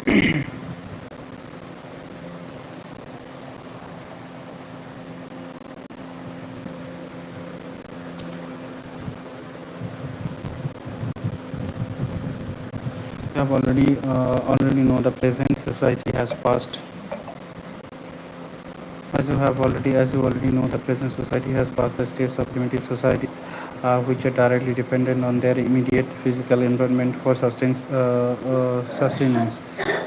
You have already know the present society has passed. As you already know, the present society has passed the stage of primitive societies, which are directly dependent on their immediate physical environment for sustenance.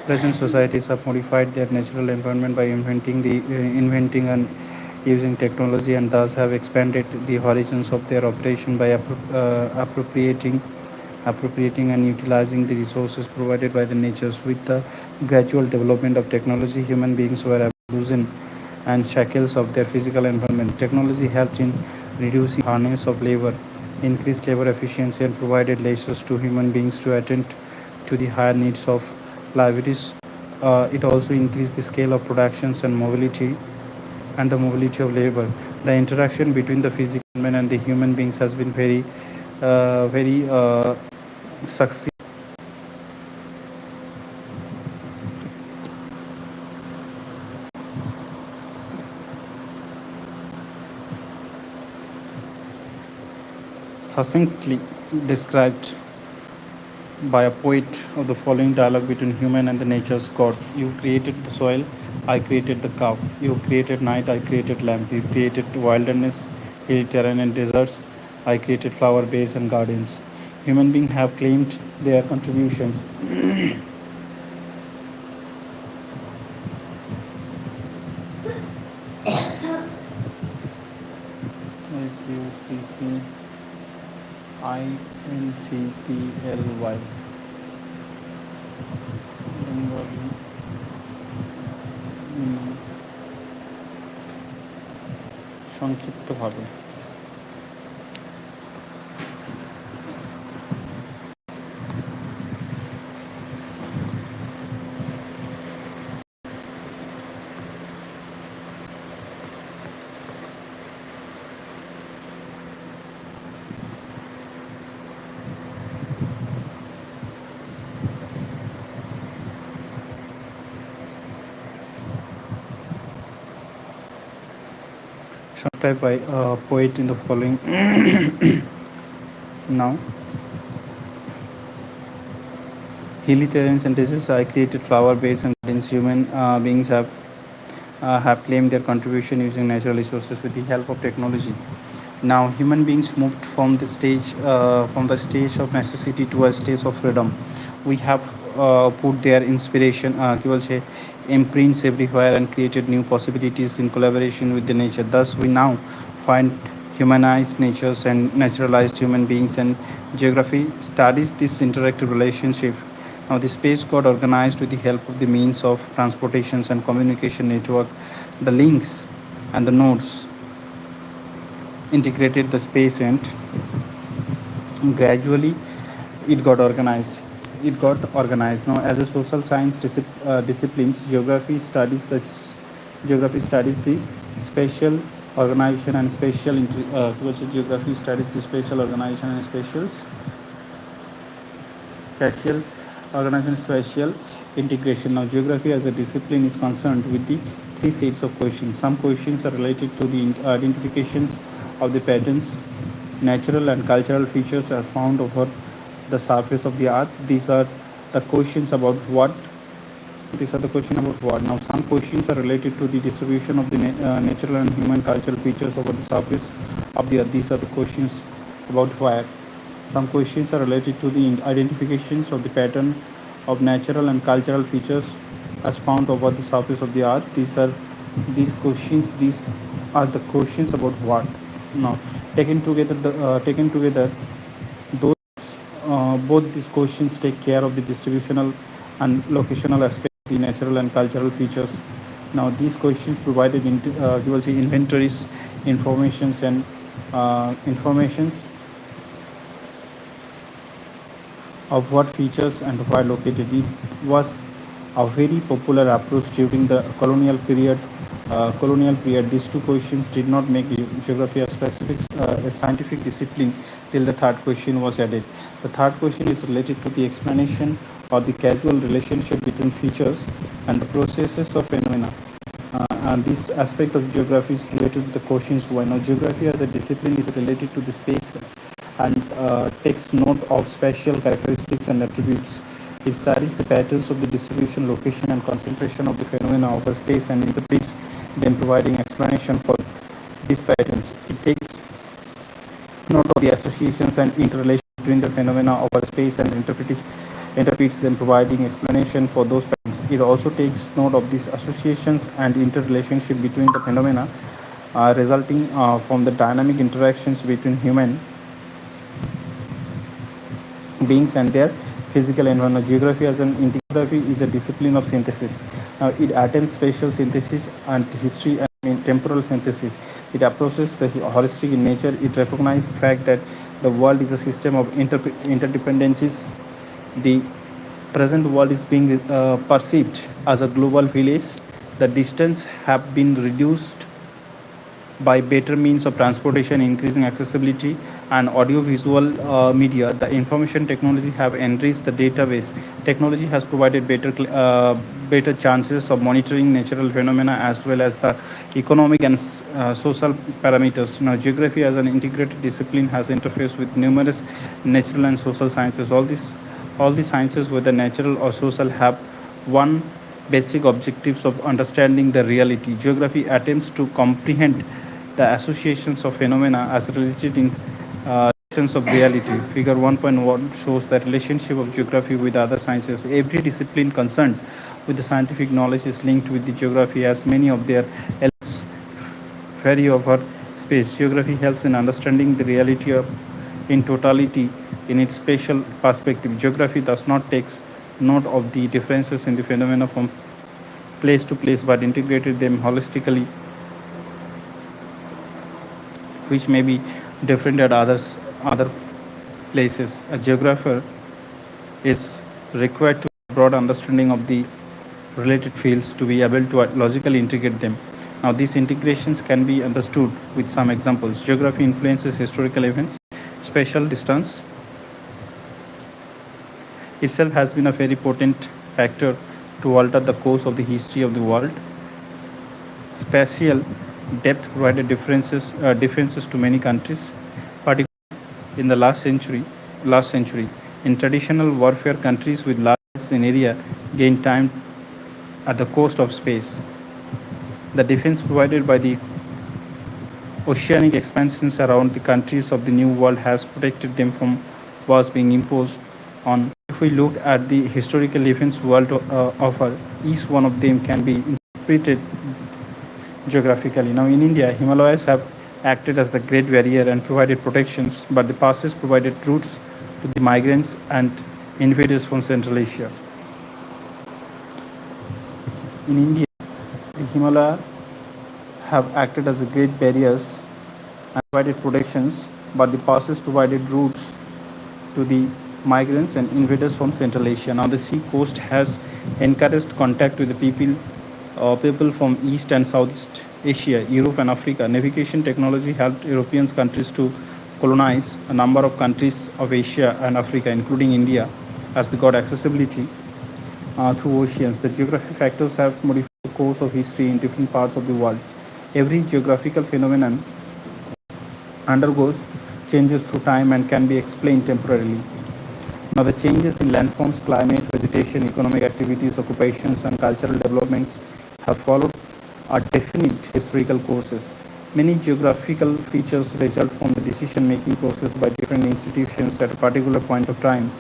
Present societies have modified their natural environment by inventing and using technology, and thus have expanded the horizons of their operation by appropriating and utilizing the resources provided by the natures. With the gradual development of technology, human beings were able to loosen and shackles of their physical environment. Technology helped in reducing harness of labor, increased labor efficiency, and provided leisures to human beings to attend to the higher needs of livelihoods. It also increased the scale of productions and the mobility of labor. The interaction between the physical man and the human beings has been very succinctly described by a poet of the following dialogue between human and the nature's God. You created the soil, I created the cow. You created night, I created lamp. You created wilderness, hilly terrain and deserts. I created flower beds and gardens. Human beings have claimed their contributions. SUCCINCTLY Bengali সংক্ষিপ্তভাবে described by a poet in the following now. Hilly terrains and deserts, I created flower beds and gardens. Human beings have claimed their contribution using natural resources with the help of technology. Now, human beings moved from the stage of necessity to a stage of freedom. We have put their inspiration, केवल छे imprints everywhere and created new possibilities in collaboration with the nature. Thus, we now find humanized natures and naturalized human beings, and geography studies this interactive relationship. Now, the space got organized with the help of the means of transportations and communication network, the links and the nodes integrated the space, and gradually it got organized now as a social science disciplines. Geography studies the spatial organization and geography studies the spatial organization and spatial organization, spatial integration. Now, geography as a discipline is concerned with the three sets of questions. Some questions are related to the identifications of the patterns, natural and cultural features as found over the surface of the earth. These are the questions about what. Now, some questions are related to the distribution of the natural and human cultural features over the surface of the earth. These are the questions about where. Some questions are related to the identifications of the pattern of natural and cultural features as found over the surface of the earth. These are the questions about what. Now, taken together, those both these questions take care of the distributional and locational aspect of the natural and cultural features. Now, these questions provided inventories, informations of what features and where located. It was a very popular approach during the colonial period. These two questions did not make geography a scientific discipline till the third question was added. The third question is related to the explanation or the causal relationship between features and the processes of phenomena. And this aspect of geography is related to the questions why. Now, geography as a discipline is related to the space and takes note of spatial characteristics and attributes. It studies the patterns of the distribution, location, and concentration of the phenomena of a space and interprets them, providing explanation for these patterns. It takes note of the associations and interrelation between the phenomena of a space and interprets them, providing explanation for those patterns. It also takes note of these associations and interrelationship between the phenomena resulting from the dynamic interactions between human beings and their physical environment. Geography as an integraphy is a discipline of synthesis. Now, it attends spatial synthesis and history and temporal synthesis. It approaches the holistic in nature. It recognizes the fact that the world is a system of interdependencies. The present world is being perceived as a global village. The distance have been reduced by better means of transportation, increasing accessibility, and audiovisual media. The information technology have enriched the database. Technology has provided better chances of monitoring natural phenomena as well as the economic and social parameters. Now, geography as an integrated discipline has interfaced with numerous natural and social sciences. All the sciences, whether natural or social, have one basic objectives of understanding the reality. Geography attempts to comprehend the associations of phenomena as related in sense of reality. Figure 1.1 shows the relationship of geography with other sciences. Every discipline concerned with the scientific knowledge is linked with the geography, as many of their elements vary over space. Geography helps in understanding the reality of in totality in its spatial perspective. Geography does not take note of the differences in the phenomena from place to place but integrated them holistically, which may be different at other places. A geographer is required to have a broad understanding of the related fields to be able to logically integrate them. Now, these integrations can be understood with some examples. Geography influences historical events. Spatial distance itself has been a very potent factor to alter the course of the history of the world. Spatial depth provided differences to many countries, particularly in the last century. In traditional warfare, countries with large in area gained time at the cost of space. The defense provided by the oceanic expansions around the countries of the New World has protected them from wars being imposed on. If we look at the historical events world offer, each one of them can be interpreted geographically. Now, in India, Himalayas have acted as the Great Barrier and provided protections, but the passes provided routes to the migrants and invaders from Central Asia. In India, the Himalayas have acted as the Great Barriers and provided protections, but the passes provided routes to the migrants and invaders from Central Asia. Now, the sea coast has encouraged contact with the people from East and Southeast Asia, Europe, and Africa. Navigation technology helped European countries to colonize a number of countries of Asia and Africa, including India, as they got accessibility through oceans. The geographic factors have modified the course of history in different parts of the world. Every geographical phenomenon undergoes changes through time and can be explained temporarily. Now, the changes in landforms, climate, vegetation, economic activities, occupations, and cultural developments have followed are definite historical courses. Many geographical features result from the decision-making process by different institutions at a particular point of time.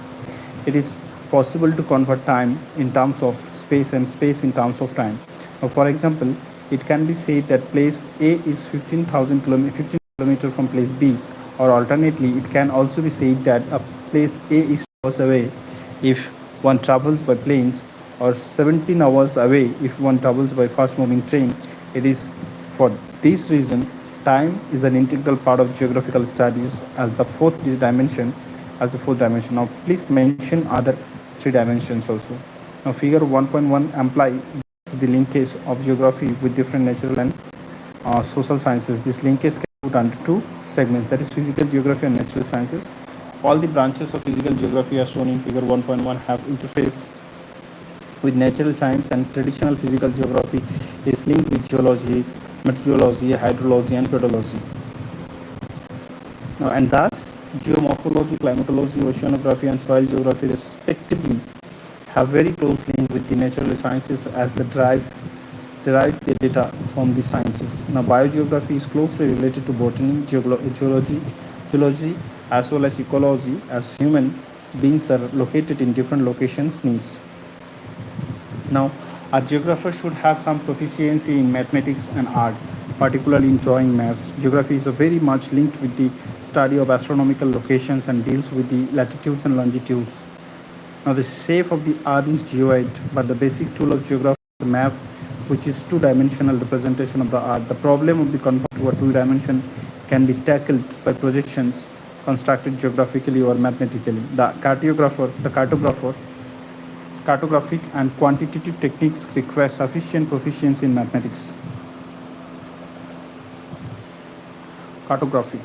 It is possible to convert time in terms of space and space in terms of time. Now, for example, it can be said that place A is 15,000 kilometers from place B, or alternately, it can also be said that a place A is 2 hours away if one travels by planes, or 17 hours away if one travels by fast moving train. It is for this reason time is an integral part of geographical studies as the fourth dimension. Now, please mention other three dimensions also. Now, figure 1.1 imply the linkage of geography with different natural and social sciences. This linkage can be put under two segments, that is physical geography and natural sciences. All the branches of physical geography as shown in figure 1.1 have interface with natural science, and traditional physical geography is linked with geology, meteorology, hydrology, and pedology. Now, and thus, geomorphology, climatology, oceanography, and soil geography, respectively, have very close link with the natural sciences as they derive their data from the sciences. Now, biogeography is closely related to botany, geology, as well as ecology, as human beings are located in different locations niche. Now, a geographer should have some proficiency in mathematics and art, particularly in drawing maps. Geography is very much linked with the study of astronomical locations and deals with the latitudes and longitudes. Now, the shape of the earth is geoid, but the basic tool of geography is a map, which is two-dimensional representation of the earth. The problem of the convert to a two-dimension can be tackled by projections constructed geographically or mathematically. Cartographic and quantitative techniques require sufficient proficiency in mathematics. Cartography.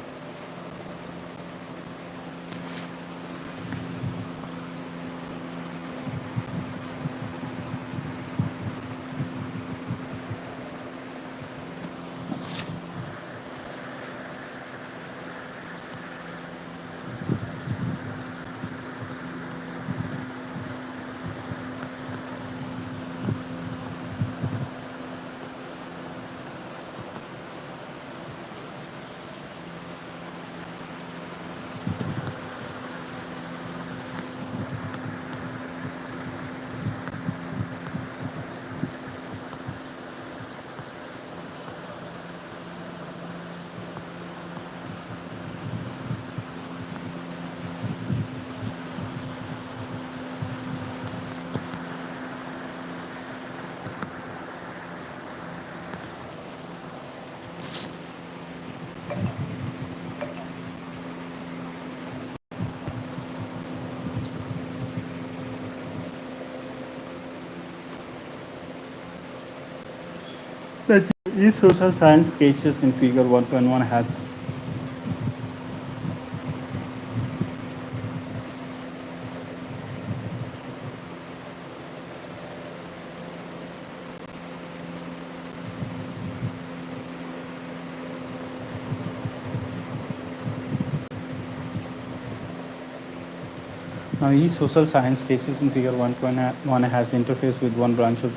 The social science sketches in figure 1.1 has Now, each social science cases in figure 1.1 has interface with one branch of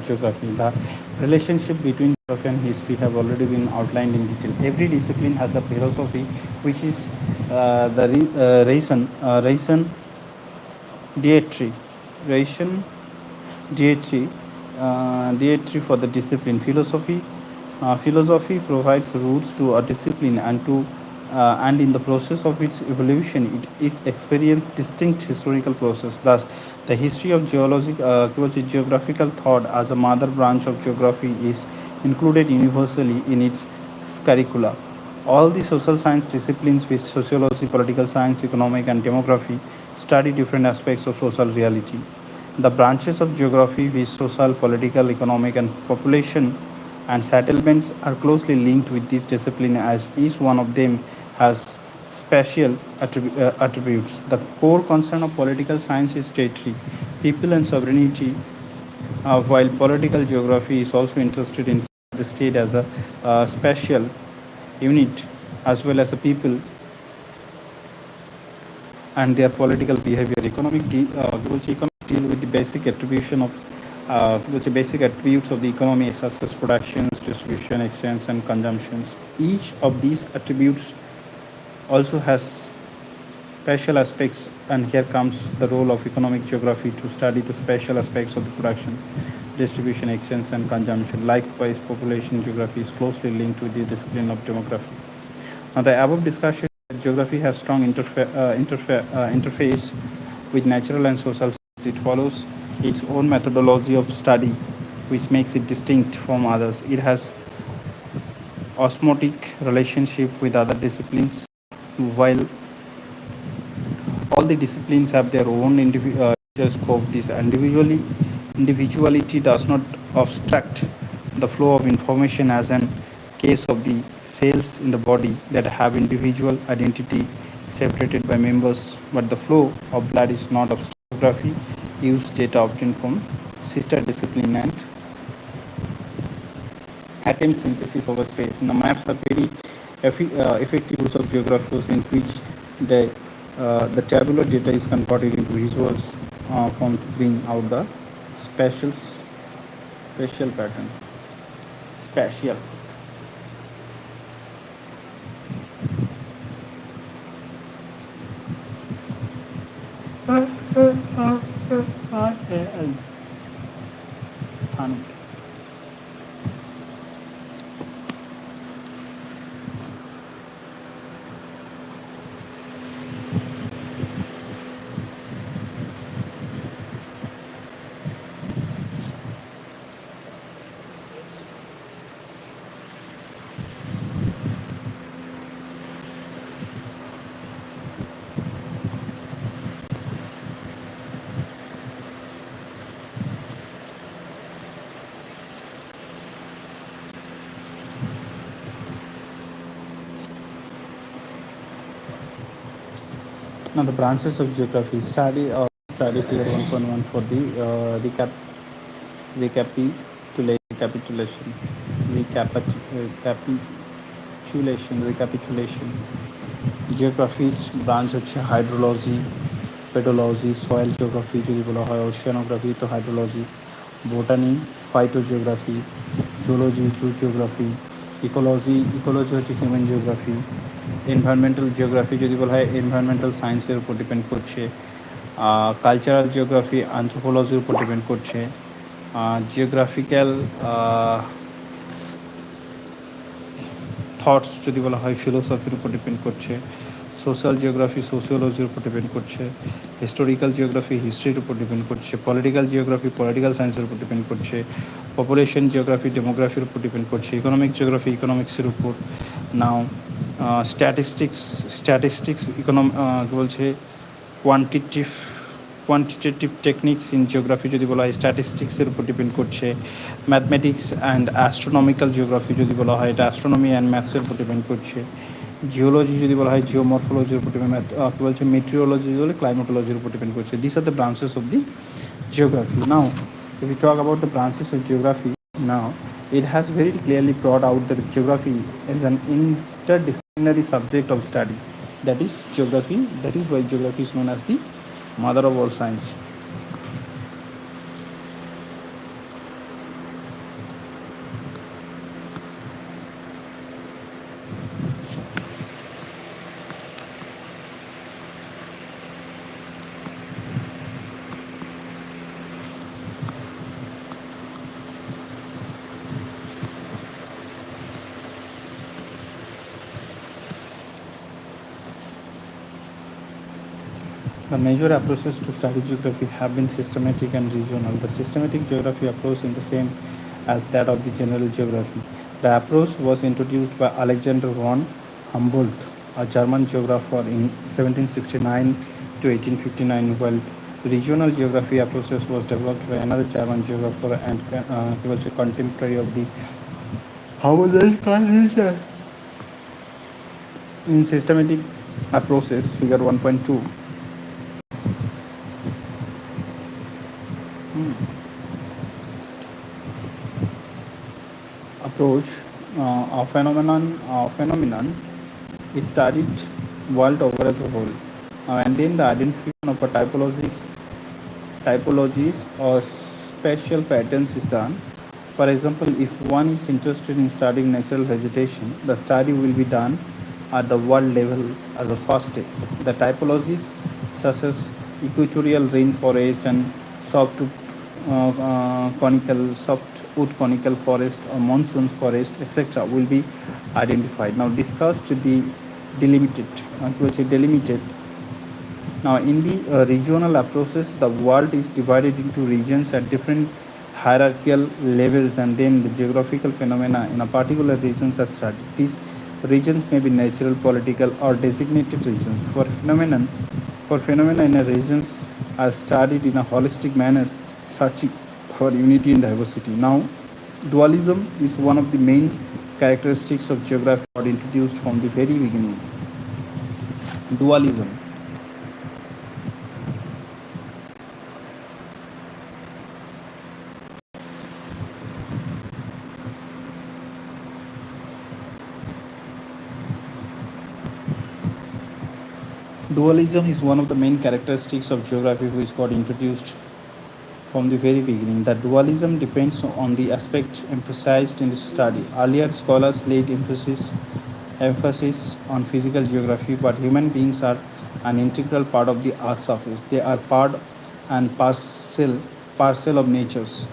geography. The relationship between geography and history have already been outlined in detail. Every discipline has a philosophy, which is reason dietary, ration dietary, dietary for the discipline. Philosophy provides roots to a discipline and in the process of its evolution, it is experienced distinct historical process. Thus, the history of geographical thought as a mother branch of geography is included universally in its curricula. All the social science disciplines, which sociology, political science, economic, and demography, study different aspects of social reality. The branches of geography, which social, political, economic, and population and settlements, are closely linked with this discipline as each one of them has spatial attributes. The core concern of political science is territory, people, and sovereignty, while political geography is also interested in the state as a spatial unit as well as a people and their political behavior. Economic deal with the basic attribution of with the basic attributes of the economy such as productions, distribution, exchange, and consumptions. Each of these attributes also has special aspects, and here comes the role of economic geography to study the special aspects of the production, distribution, exchange, and consumption. Likewise, population geography is closely linked with the discipline of demography. Now, the above discussion, geography has strong interface with natural and social science. It follows its own methodology of study, which makes it distinct from others. It has osmotic relationship with other disciplines, while all the disciplines have their own scope. This individuality does not obstruct the flow of information, as in case of the cells in the body that have individual identity. separated by members, but the flow of blood is not obstructed. Geography use data obtained from sister discipline and attempt synthesis over space. Now, maps are very effective use of geographers in which the tabular data is converted into visuals form to bring out the spatial pattern. Spatial. स्थानिक. Now the branches of geography study figure 1.1 for the recapitulation recapitulation. জিওগ্রাফির branch হচ্ছে hydrology, pedology, soil geography যদি বলা হয়, oceanography তো hydrology, botany, phytogeography, zoology, zoo geography, ecology হচ্ছে human geography, environmental geography যদি বলা হয় এনভায়রনমেন্টাল সায়েন্সের উপর ডিপেন্ড করছে, কালচারাল জিওগ্রাফি অ্যানথ্রোপোলজির উপর ডিপেন্ড করছে, জিওগ্রাফিক্যাল থটস যদি বলা হয় ফিলোসফির উপর ডিপেন্ড করছে, সোশ্যাল জিওগ্রাফি সোশিওলজির উপর ডিপেন্ড করছে, হিস্টোরিক্যাল জিওগ্রাফি হিস্ট্রির উপর ডিপেন্ড করছে, পলিটিক্যাল জিওগ্রাফি পলিটিক্যাল সায়েন্সের উপর ডিপেন্ড করছে, পপুলেশন জিওগ্রাফি ডেমোগ্রাফির উপর ডিপেন্ড করছে, ইকোনমিক জিওগ্রাফি ইকোনমিক্সের উপর। নাও স্ট্যাটিস্টিক্স কী বলছে কোয়ান্টিটেটিভ টেকনিক্স ইন জিওগ্রাফি যদি বলা হয় স্ট্যাটিস্টিক্সের উপর ডিপেন্ড করছে, ম্যাথমেটিক্স অ্যান্ড অ্যাস্ট্রোনমিক্যাল জিওগ্রাফি যদি বলা হয় এটা অ্যাস্ট্রোনমি অ্যান্ড ম্যাথসের উপর ডিপেন্ড করছে, জিওলজি যদি বলা হয় জিওমরফোলজির উপর ডিপেন্ড, কী বলছে মেট্রিওলজি বলে ক্লাইমেটোলজির উপর ডিপেন্ড করছে। This are the branches of the geography. Now, if we talk about the branches of geography, now it has very clearly brought out that geography is an interdisciplinary subject of study. That is geography. That is why geography is known as the mother of all science. The major approaches to study geography have been systematic and regional. The systematic geography approach is the same as that of the general geography. The approach was introduced by Alexander von Humboldt, a German geographer in 1769 to 1859, while regional geography approaches was developed by another German geographer and he was a contemporary of the Humboldt. In systematic approaches, figure 1.2, approach, phenomenon is studied world over as a whole, and then the identification of a typologies or spatial patterns is done. For example, if one is interested in studying natural vegetation, the study will be done at the world level as a first step. The typologies such as equatorial rainforest and softwood conical forest or monsoons forest, etc., will be identified. Now discussed the delimited. Now in the regional approaches, the world is divided into regions at different hierarchical levels, and then the geographical phenomena in a particular regions are studied. These regions may be natural, political, or designated regions. For phenomena in a regions are studied in a holistic manner, searching for unity and diversity. Now, dualism is one of the main characteristics of geography, introduced from the very beginning. Dualism. Dualism is one of the main characteristics of geography which got introduced from the very beginning. The dualism depends on the aspect emphasized in the study. Earlier scholars laid emphasis on physical geography, but human beings are an integral part of the earth's surface. They are part and parcel of natures.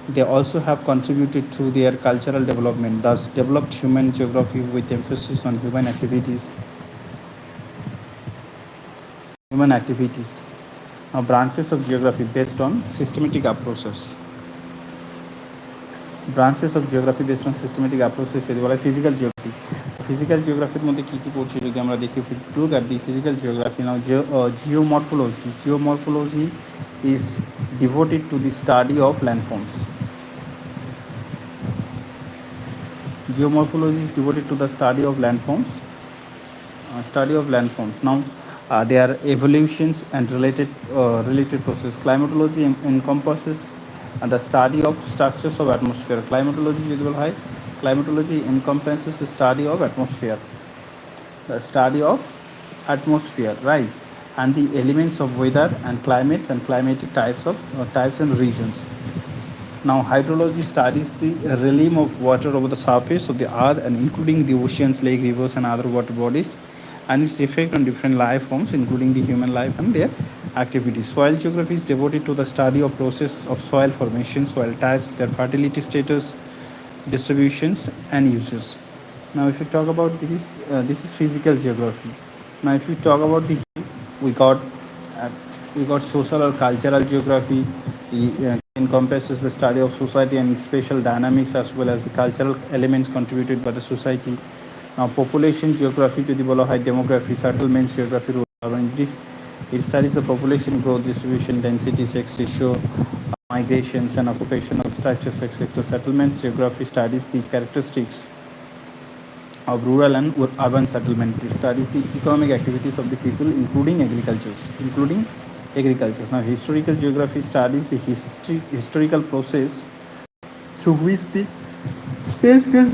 They also have contributed to their cultural development, thus developed human geography with emphasis on human activities. Now, branches of geography based on systematic approaches. Branches of geography based on systematic approaches যদি বলা হয় physical geography. Physical geography মধ্যে কী কী পড়ছে যদি আমরা দেখি, if we look at the physical geography now, geomorphology is devoted to the study of landforms. Geomorphology is devoted to the study of landforms. Now, their evolutions and related process. Climatology encompasses the study of structures of atmosphere. Climatology encompasses the study of atmosphere, right, and the elements of weather and climates and climatic types and regions. Now, hydrology studies the realm of water over the surface of the earth and including the oceans, lake, rivers, and other water bodies, and its effect on different life forms, including the human life and their activities. Soil geography is devoted to the study of process of soil formation, soil types, their fertility status, distributions, and uses. Now, if you talk about this is physical geography. Now, if you talk about we got uh, we got social or cultural geography. Encompasses the study of society and spatial dynamics as well as the cultural elements contributed by the society. Now, population geography যদি বলা হয় demography, settlements geography, it studies the population growth, distribution, density, sex ratio, migrations and occupational structures, etc. Settlements geography studies the characteristics of rural and urban settlement. It studies the economic activities of the people, including agriculture. Now, historical geography studies the historical process through which the space gets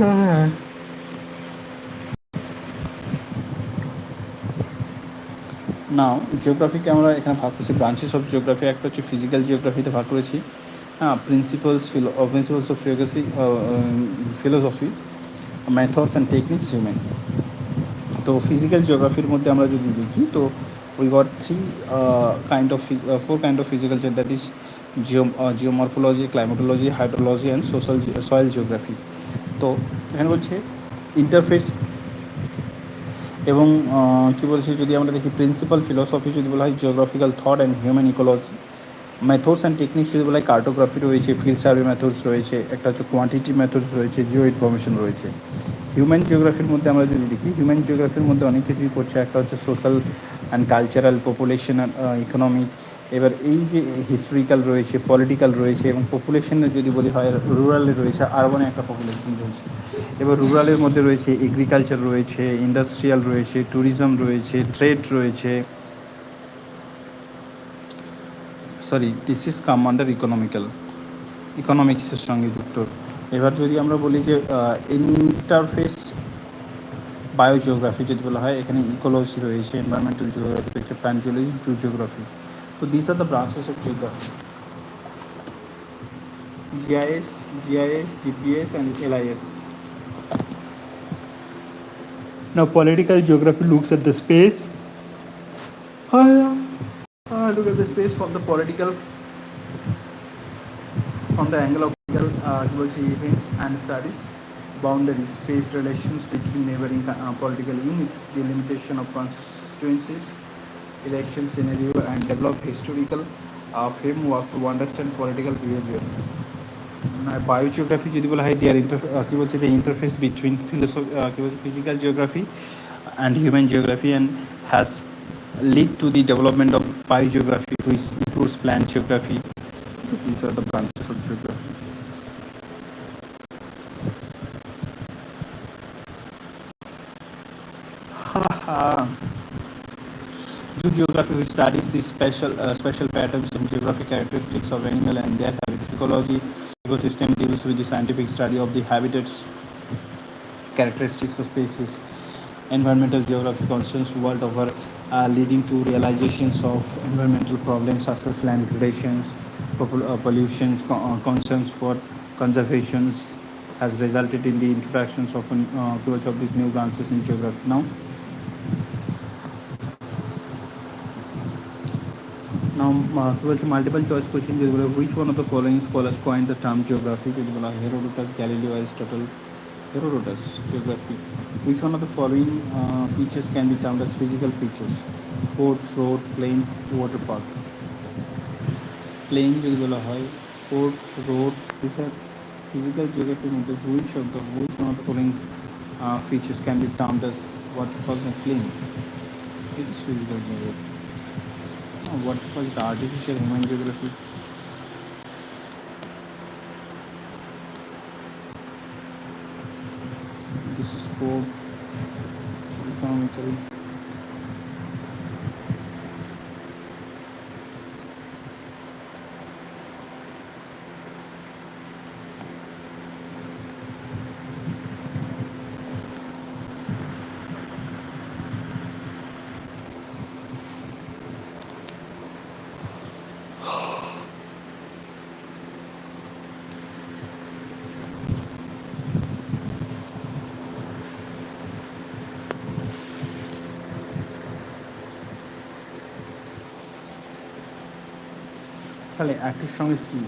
নাও জিওগ্রাফিকে আমরা এখানে ভাগ করেছি branches of geography. একটা হচ্ছে physical জিওগ্রাফিতে ভাগ করেছি, principles of philosophy, methods and techniques human. তো physical জিওগ্রাফির মধ্যে আমরা যদি দেখি তো we got four kind of physical geography, that is geomorphology, climatology, hydrology and soil geography. তো এখানে বলছে ইন্টারফেস এবং কী বলছে যদি আমরা দেখি প্রিন্সিপাল ফিলোসফি যদি বলা হয় geographical thought and human ecology. Methods and techniques যদি বলা হয় কার্টোগ্রাফি রয়েছে, ফিল্ড সার্ভে মেথডস রয়েছে, একটা হচ্ছে কোয়ান্টিটি মেথডস রয়েছে, জিও ইনফরমেশন রয়েছে। হিউম্যান জিওগ্রাফির মধ্যে আমরা যদি দেখি, হিউম্যান জিওগ্রাফির মধ্যে অনেক কিছুই পড়ছে। একটা হচ্ছে social and cultural, population and economic. এবার এই যে হিস্টোরিক্যাল রয়েছে, পলিটিক্যাল রয়েছে এবং পপুলেশনের যদি বলি হয় রুরালে রয়েছে, আরবানে একটা পপুলেশন রয়েছে। এবার রুরালের মধ্যে রয়েছে এগ্রিকালচার রয়েছে, ইন্ডাস্ট্রিয়াল রয়েছে, ট্যুরিজম রয়েছে, ট্রেড রয়েছে, দিস ইজ কাম আন্ডার ইকোনমিক্সের সঙ্গে যুক্ত। এবার যদি আমরা বলি যে ইন্টারফেস বায়োজিওগ্রাফি যদি বলা হয়, এখানে ইকোলজি রয়েছে, এনভায়রনমেন্টাল জিওগ্রাফি রয়েছে, প্ল্যান্টোলজি, জিওগ্রাফি। তো this are the branches of geography: GIS, GPS and LIS. Now, political geography looks at the space. Look at the space from the angle of political events and studies boundaries, space relations between neighboring political units, delimitation of constituencies, election scenario, and develop historical framework to understand political behavior. Biogeography যদি বলা হয় দেয়ার কী বলছে the interface between physical geography and human geography and has led to the development of biogeography, which includes plant geography. These are the branches of geography. Zoogeography, which studies the special patterns and geographic characteristics of animal and their habits. Ecology, ecosystem deals with the scientific study of the habitats, characteristics of species. Environmental geography concerns world over, leading to realizations of environmental problems such as land gradations, pollutions, concerns for conservations has resulted in the introductions of towards of these new branches in geography. Now, towards multiple choice question, which one of the following scholars coined the term geography? Herodotus, Galileo, Aristotle. Herodotus, geography. Which one of the following features can be termed as physical features? Port, road, plain, water park. Plain যদি বলা হয়, port, road, these are physical geography মধ্যে which one of the following features can be termed as what we call the plain? It is physical geography. What we call the artificial human geography? This is sport, economical. তাহলে একটির সঙ্গে C,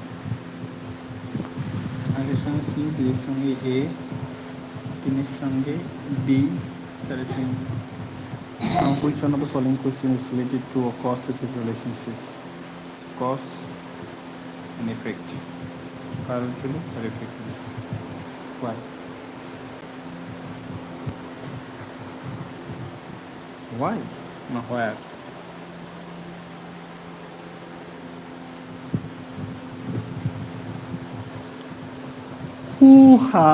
একের সঙ্গে C, দুইয়ের সঙ্গে এ, তিনের সঙ্গে B, চারের সঙ্গে which one of the following question is related to a cause-effect relationships? Cause and effect. কারণ ছিল আর effect ছিল. Why? Why? No, where? Hoo-ha!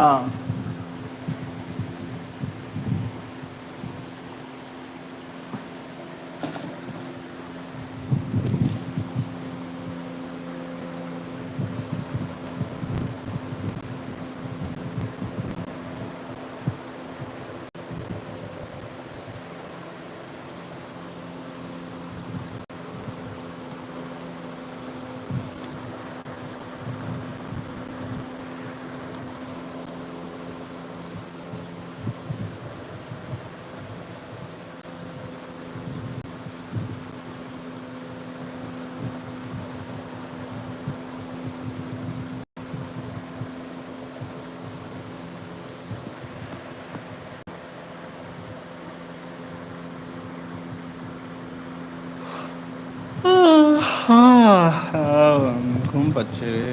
ঘুম পাচ্ছে রে।